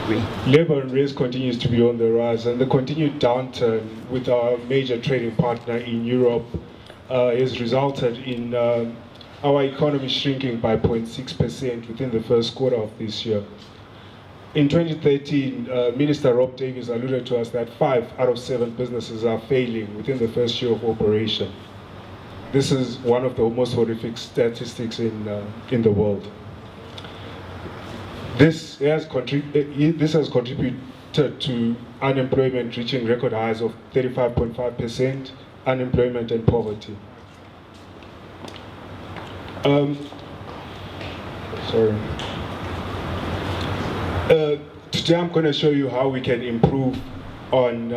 agree. Labor unrest continues to be on the rise, and the continued downturn with our major trading partner in Europe has resulted in our economy shrinking by 0.6% within the first quarter of this year. In 2013, Minister Rob Davies alluded to us that 5 out of 7 businesses are failing within the first year of operation. This is one of the most horrific statistics in the world. This has contributed to unemployment reaching record highs of 35.5%, unemployment and poverty. Today I'm going to show you how we can improve on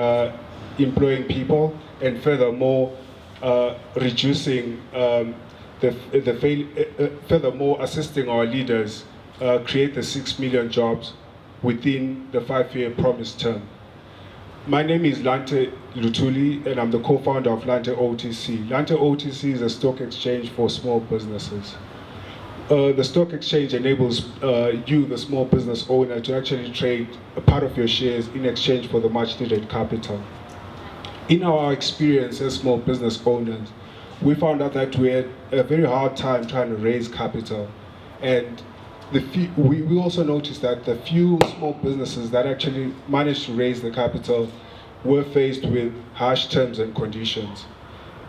employing people and furthermore reducing furthermore assisting our leaders create the 6 million jobs within the 5-year promised term. My name is Lante Luthuli, and I'm the co-founder of Lante OTC. Lante OTC is a stock exchange for small businesses. The stock exchange enables you, the small business owner, to actually trade a part of your shares in exchange for the much needed capital. In our experience as small business owners, we found out that we had a very hard time trying to raise capital, and we also noticed that the few small businesses that actually managed to raise the capital were faced with harsh terms and conditions.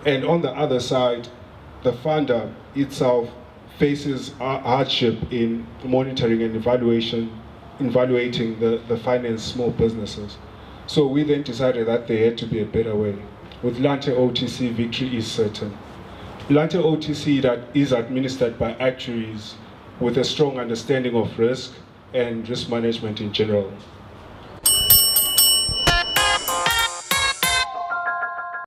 And on the other side, the funder itself faces hardship in monitoring and evaluating the finance small businesses. So we then decided that there had to be a better way. With Lante OTC, victory is certain. Lante OTC that is administered by actuaries with a strong understanding of risk and risk management in general.